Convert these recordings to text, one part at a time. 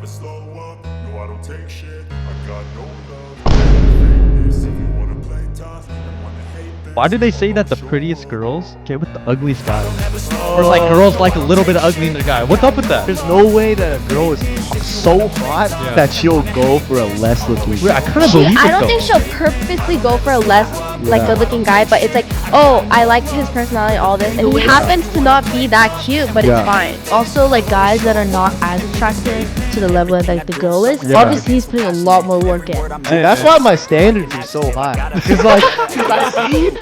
slow up, no I don't take shit, I got no love. Fakeness, if you wanna play tough and wanna hate this. Why do they say that the prettiest girls get with the ugliest guys? Or like girls like a little bit of ugly in the guy? What's up with that? There's no way that a girl is so hot that she'll go for a less looking. Wait, I kind of believe it I don't though. think she'll purposely go for a less like good looking guy, but it's like, oh, I liked his personality, all this, and he happens to not be that cute, but it's fine. Also, like guys that are not as attractive to the level that like the girl is, obviously he's putting a lot more work in. Hey, that's why my standards are so high. Because like,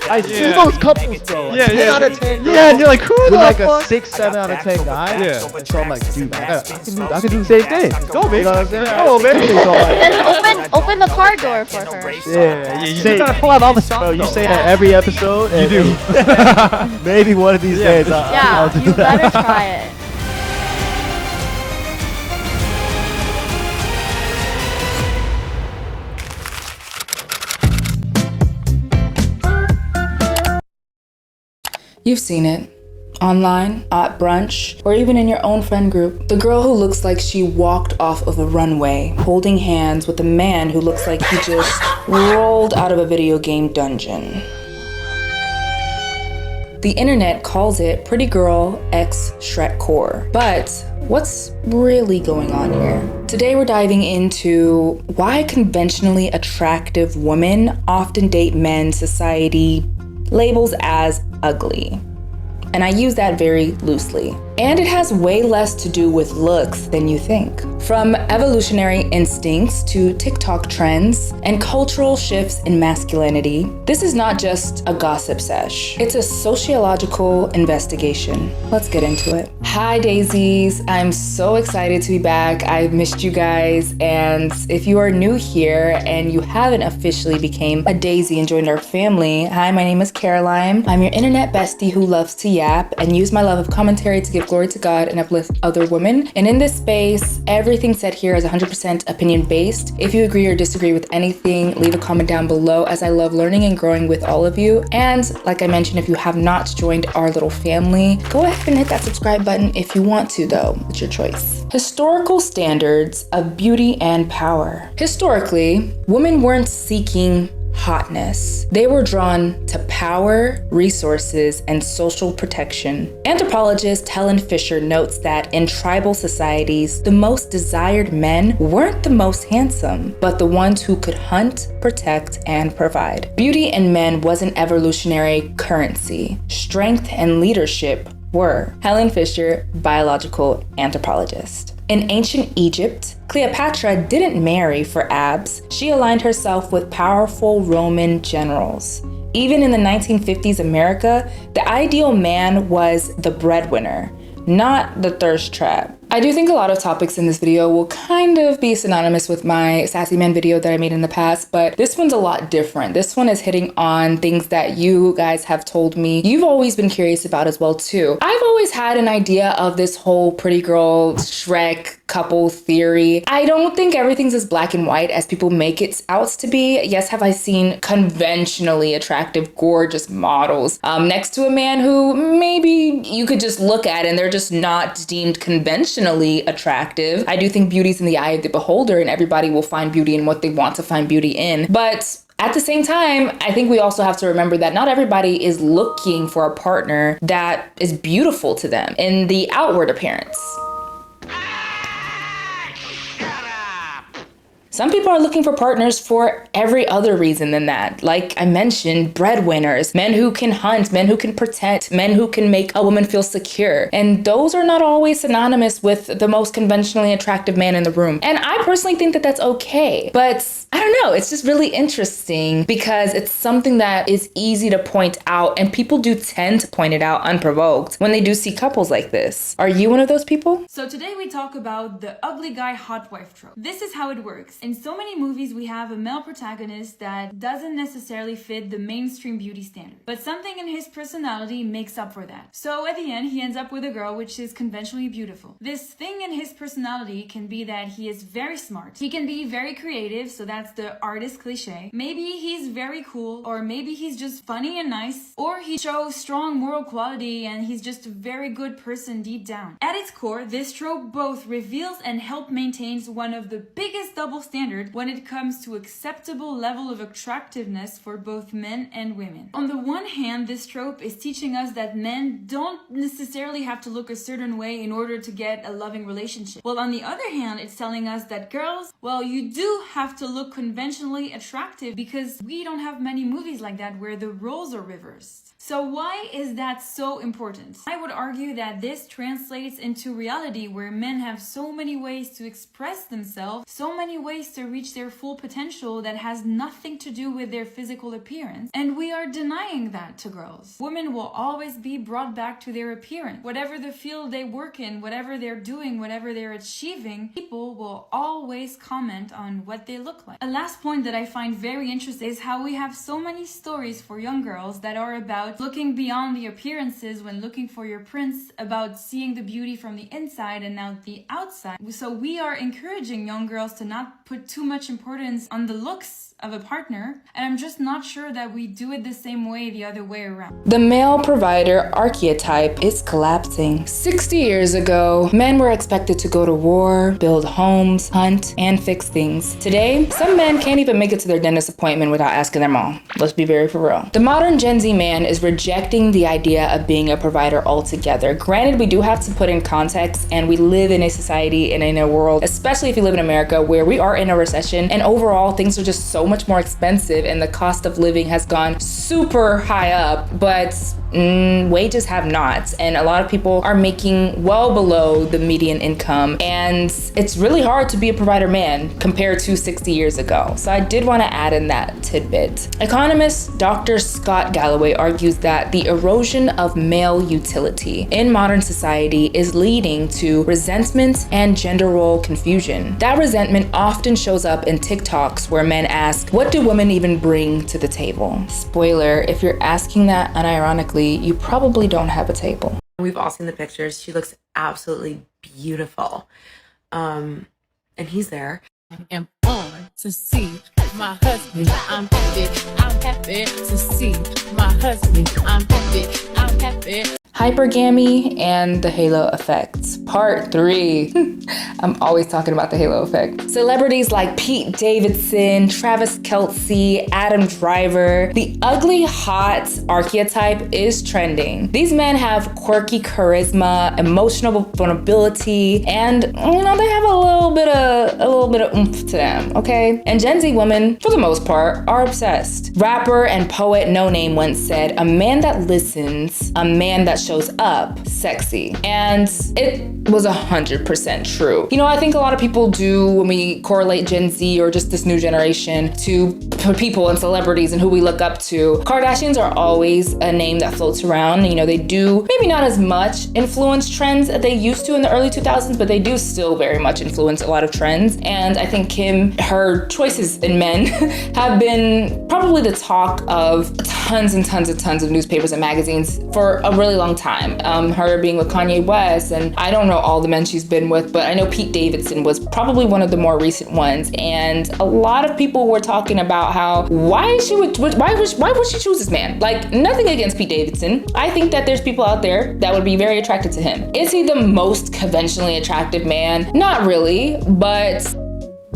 I see those couples, bro. Like 10 out of 10. Yeah, and you're like, who the like fuck? a 6, 7 out of 10 guy. Yeah. And so I'm like, dude, I can do the same thing. Go, baby. You know what I'm saying? Oh, baby. So like, Then open the car door for her. yeah, You just gotta pull out all the stuff. bro, you say that every episode. You do. Maybe one of these days I'll do You that. better try it. You've seen it. Online, at brunch, or even in your own friend group. The girl who looks like she walked off of a runway, holding hands with a man who looks like he just rolled out of a video game dungeon. The internet calls it Pretty Girl x Shrek Core. But what's really going on here? Today we're diving into why conventionally attractive women often date men society labels as ugly. And I use that very loosely. And it has way less to do with looks than you think. From evolutionary instincts to TikTok trends and cultural shifts in masculinity, this is not just a gossip sesh. It's a sociological investigation. Let's get into it. Hi daisies, I'm so excited to be back. I've missed you guys. And if you are new here and you haven't officially became a daisy and joined our family, hi, my name is Caroline. I'm your internet bestie who loves to yap and use my love of commentary to give glory to God and uplift other women. And in this space, everything said here is 100% opinion based. If you agree or disagree with anything, leave a comment down below as I love learning and growing with all of you. And like I mentioned, if you have not joined our little family, go ahead and hit that subscribe button if you want to though, it's your choice. Historical standards of beauty and power. Historically, women weren't seeking hotness. They were drawn to power, resources, and social protection. Anthropologist Helen Fisher notes that in tribal societies, the most desired men weren't the most handsome, but the ones who could hunt, protect, and provide. Beauty in men was an evolutionary currency. Strength and leadership were. Helen Fisher, biological anthropologist. In ancient Egypt, Cleopatra didn't marry for abs. She aligned herself with powerful Roman generals. Even in the 1950s America, the ideal man was the breadwinner, not the thirst trap. I do think a lot of topics in this video will kind of be synonymous with my Sassy Man video that I made in the past, but this one's a lot different. This one is hitting on things that you guys have told me you've always been curious about as well too. I've always had an idea of this whole pretty girl Shrek couple theory. I don't think everything's as black and white as people make it out to be. Yes, have I seen conventionally attractive, gorgeous models next to a man who maybe you could just look at and they're just not deemed conventionally attractive. I do think beauty's in the eye of the beholder and everybody will find beauty in what they want to find beauty in. But at the same time, I think we also have to remember that not everybody is looking for a partner that is beautiful to them in the outward appearance. Some people are looking for partners for every other reason than that. Like I mentioned, breadwinners, men who can hunt, men who can protect, men who can make a woman feel secure. And those are not always synonymous with the most conventionally attractive man in the room. And I personally think that that's okay. But I don't know, it's just really interesting because it's something that is easy to point out and people do tend to point it out unprovoked when they do see couples like this. Are you one of those people? So today we talk about the ugly guy hot wife trope. This is how it works. In so many movies, we have a male protagonist that doesn't necessarily fit the mainstream beauty standard, but something in his personality makes up for that. So at the end, he ends up with a girl which is conventionally beautiful. This thing in his personality can be that he is very smart. He can be very creative, so that's the artist cliche. Maybe he's very cool, or maybe he's just funny and nice, or he shows strong moral quality and he's just a very good person deep down. At its core, this trope both reveals and helps maintains one of the biggest double standards when it comes to acceptable level of attractiveness for both men and women. On the one hand, this trope is teaching us that men don't necessarily have to look a certain way in order to get a loving relationship. Well, on the other hand, it's telling us that girls, well, you do have to look conventionally attractive because we don't have many movies like that where the roles are reversed. So why is that so important? I would argue that this translates into reality where men have so many ways to express themselves, so many ways to reach their full potential that has nothing to do with their physical appearance, and we are denying that to girls. Women will always be brought back to their appearance. Whatever the field they work in, whatever they're doing, whatever they're achieving, people will always comment on what they look like. A last point that I find very interesting is how we have so many stories for young girls that are about looking beyond the appearances when looking for your prince, about seeing the beauty from the inside and not the outside. So we are encouraging young girls to not put too much importance on the looks of a partner, and I'm just not sure that we do it the same way the other way around. The male provider archetype is collapsing. 60 years ago, men were expected to go to war, build homes, hunt, and fix things. Today, some men can't even make it to their dentist appointment without asking their mom. Let's be very for real. The modern Gen Z man is rejecting the idea of being a provider altogether. Granted, we do have to put in context, and we live in a society and in a world, especially if you live in America, where we are in a recession, and overall things are just so much more expensive and the cost of living has gone super high up, but wages have not, and a lot of people are making well below the median income, and it's really hard to be a provider man compared to 60 years ago. So I did want to add in that tidbit. Economist Dr. Scott Galloway argues that the erosion of male utility in modern society is leading to resentment and gender role confusion. That resentment often shows up in TikToks where men ask, what do women even bring to the table? Spoiler, if you're asking that unironically, you probably don't have a table. We've all seen the pictures. She looks absolutely beautiful. And he's there. I am on to see my husband. I'm happy to see my husband. I'm happy. Hypergamy and the halo effect, part 3. I'm always talking about the halo effect. Celebrities like Pete Davidson, Travis Kelce, Adam Driver. The ugly hot archetype is trending. These men have quirky charisma, emotional vulnerability, and they have a little bit of oomph to them, okay? And Gen Z women, for the most part, are obsessed. Rapper and poet No Name once said, "A man that listens, a man that shows up, sexy." And it was 100% true. I think a lot of people do when we correlate Gen Z or just this new generation to people and celebrities and who we look up to. Kardashians are always a name that floats around. They do maybe not as much influence trends as they used to in the early 2000s, but they do still very much influence a lot of trends. And I think Kim, her choices in men have been probably the talk of tons and tons and tons of newspapers and magazines for a really long time. Her being with Kanye West, and I don't know all the men she's been with, but I know Pete Davidson was probably one of the more recent ones. And a lot of people were talking about how why would she choose this man? Like, nothing against Pete Davidson. I think that there's people out there that would be very attracted to him. Is he the most conventionally attractive man? Not really, but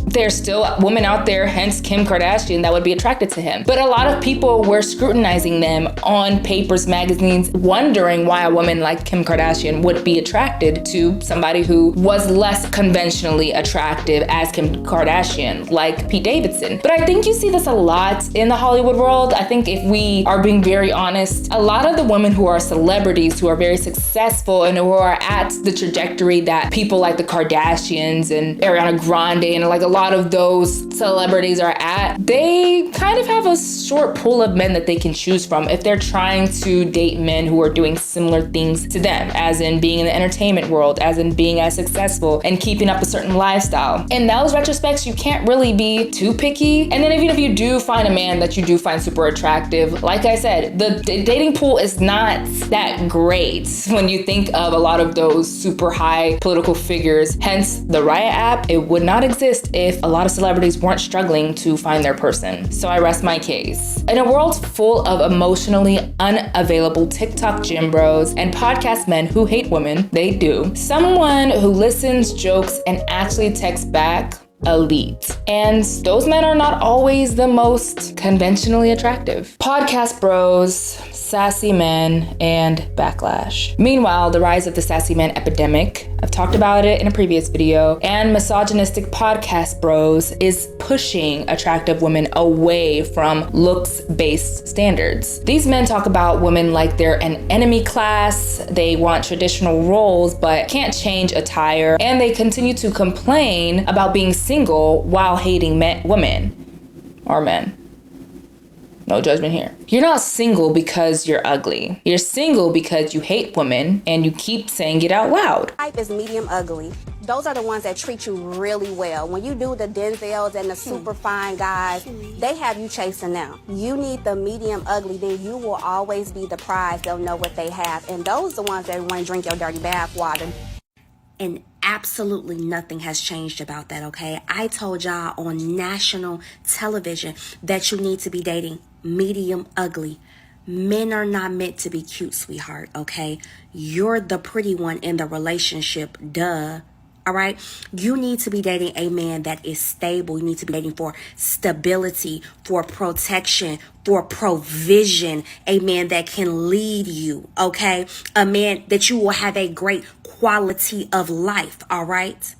there's still women out there, hence Kim Kardashian, that would be attracted to him. But a lot of people were scrutinizing them on papers, magazines, wondering why a woman like Kim Kardashian would be attracted to somebody who was less conventionally attractive as Kim Kardashian, like Pete Davidson. But I think you see this a lot in the Hollywood world. I think if we are being very honest, a lot of the women who are celebrities, who are very successful and who are at the trajectory that people like the Kardashians and Ariana Grande and like a lot lot of those celebrities are at, they kind of have a short pool of men that they can choose from if they're trying to date men who are doing similar things to them, as in being in the entertainment world, as in being as successful and keeping up a certain lifestyle. In those retrospects, you can't really be too picky. And then even if you do find a man that you do find super attractive, like I said, the dating pool is not that great when you think of a lot of those super high political figures. Hence, the Riot app, it would not exist if a lot of celebrities weren't struggling to find their person. So I rest my case. In a world full of emotionally unavailable TikTok gym bros and podcast men who hate women, they do, someone who listens, jokes, and actually texts back, elite. And those men are not always the most conventionally attractive. Podcast bros, sassy men, and backlash. Meanwhile, the rise of the sassy man epidemic, I've talked about it in a previous video, and misogynistic podcast bros is pushing attractive women away from looks-based standards. These men talk about women like they're an enemy class, they want traditional roles but can't change attire, and they continue to complain about being single while hating women or men. No judgment here. You're not single because you're ugly. You're single because you hate women and you keep saying it out loud. Type is medium ugly. Those are the ones that treat you really well. When you do the Denzels and the super fine guys, they have you chasing them. You need the medium ugly, then you will always be the prize. They'll know what they have. And those are the ones that want to drink your dirty bath water. And absolutely nothing has changed about that, okay? I told y'all on national television that you need to be dating medium ugly. Men are not meant to be cute, sweetheart, okay? You're the pretty one in the relationship, duh. All right, you need to be dating a man that is stable. You need to be dating for stability, for protection, for provision, a man that can lead you, okay? A man that you will have a great quality of life, all right?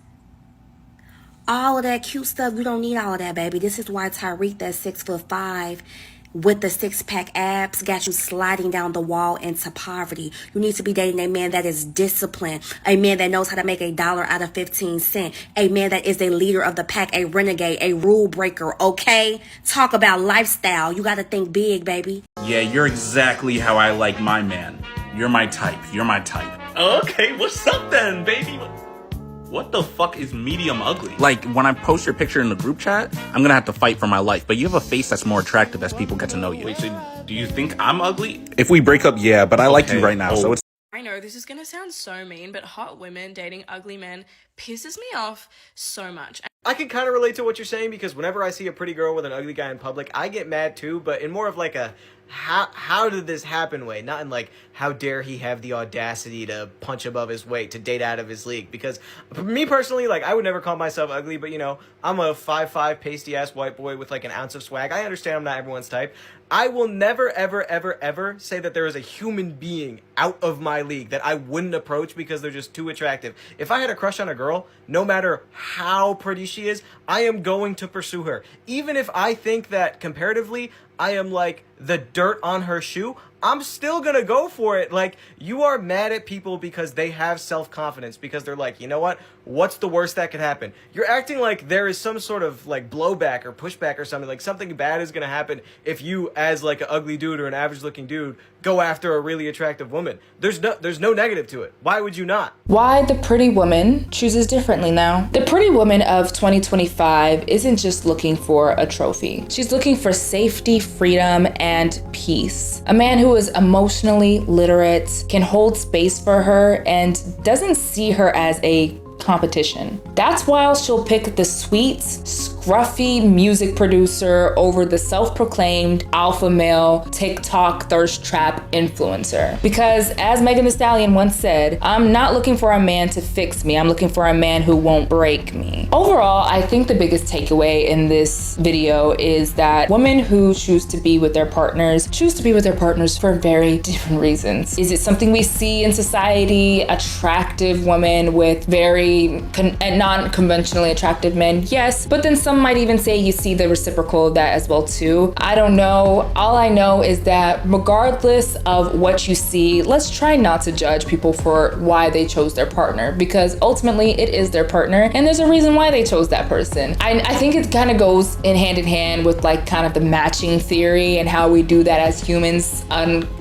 All of that cute stuff, you don't need all of that, baby. This is why 𝚲𝚃, that 6'5", with the 6-pack abs, got you sliding down the wall into poverty. You need to be dating a man that is disciplined, a man that knows how to make $1 out of 15 cents, a man that is a leader of the pack, a renegade, a rule breaker, okay? Talk about lifestyle. You got to think big, baby. Yeah, you're exactly how I like my man. You're my type. You're my type. Okay, what's up then, baby? What the fuck is medium ugly? Like, when I post your picture in the group chat, I'm gonna have to fight for my life. But you have a face that's more attractive as people get to know you. Wait, so do you think I'm ugly? If we break up, yeah, but I like you right now, so it's... I know this is gonna sound so mean, but hot women dating ugly men pisses me off so much. I can kind of relate to what you're saying, because whenever I see a pretty girl with an ugly guy in public, I get mad too, but in more of like a how did this happen way, not in like how dare he have the audacity to punch above his weight, to date out of his league. Because for me personally, like, I would never call myself ugly, but you know, I'm a 5'5" pasty ass white boy with like an ounce of swag. I understand I'm not everyone's type. I will never, ever, ever, ever say that there is a human being out of my league that I wouldn't approach because they're just too attractive. If I had a crush on a girl, no matter how pretty she is, I am going to pursue her. Even if I think that comparatively, I am like the dirt on her shoe, I'm still gonna go for it. Like, you are mad at people because they have self-confidence, because they're like, you know what? What's the worst that could happen? You're acting like there is some sort of like blowback or pushback or something, like something bad is gonna happen if you, as like an ugly dude or an average looking dude, go after a really attractive woman. There's no negative to it. Why would you not? Why the pretty woman chooses differently now. The pretty woman of 2025 isn't just looking for a trophy. She's looking for safety, freedom, and peace. A man who is emotionally literate, can hold space for her, and doesn't see her as a competition. That's why she'll pick the sweet, scruffy music producer over the self-proclaimed alpha male TikTok thirst trap influencer. Because as Megan Thee Stallion once said, I'm not looking for a man to fix me, I'm looking for a man who won't break me. Overall, I think the biggest takeaway in this video is that women who choose to be with their partners for very different reasons. Is it something we see in society? Attractive women with very non-conventionally attractive men? Yes, but then some some might even say you see the reciprocal of that as well too. I don't know. All I know is that regardless of what you see, let's try not to judge people for why they chose their partner, because ultimately it is their partner and there's a reason why they chose that person. I think it kind of goes in hand with like kind of the matching theory and how we do that as humans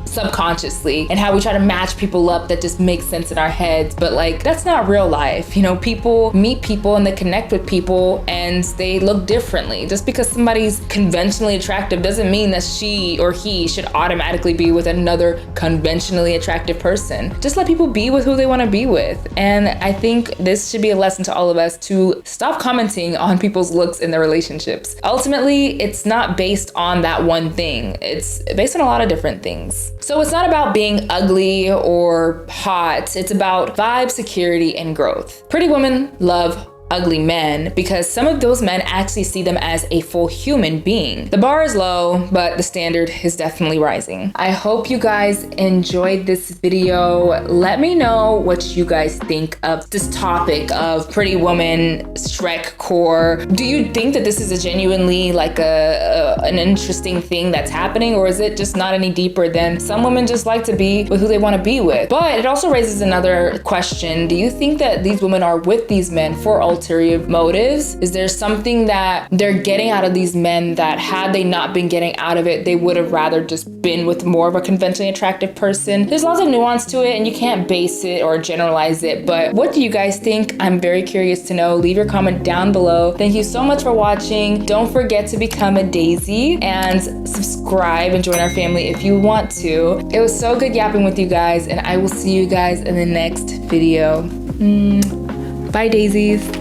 subconsciously, and how we try to match people up that just makes sense in our heads. But like, that's not real life. You know, people meet people and they connect with people and they look differently. Just because somebody's conventionally attractive doesn't mean that she or he should automatically be with another conventionally attractive person. Just let people be with who they want to be with. And I think this should be a lesson to all of us to stop commenting on people's looks in their relationships. Ultimately, it's not based on that one thing. It's based on a lot of different things. So it's not about being ugly or hot. It's about vibe, security, and growth. Pretty women love ugly men because some of those men actually see them as a full human being. The bar is low, but the standard is definitely rising. I hope you guys enjoyed this video. Let me know what you guys think of this topic of pretty woman Shrek core. Do you think that this is a genuinely like an interesting thing that's happening, or is it just not any deeper than some women just like to be with who they want to be with? But it also raises another question. Do you think that these women are with these men for ulterior motives? Is there something that they're getting out of these men that had they not been getting out of it, they would have rather just been with more of a conventionally attractive person? There's lots of nuance to it and you can't base it or generalize it, but what do you guys think? I'm very curious to know. Leave your comment down below. Thank you so much for watching. Don't forget to become a daisy and subscribe and join our family if you want to. It was so good yapping with you guys, and I will see you guys in the next video. Bye, daisies.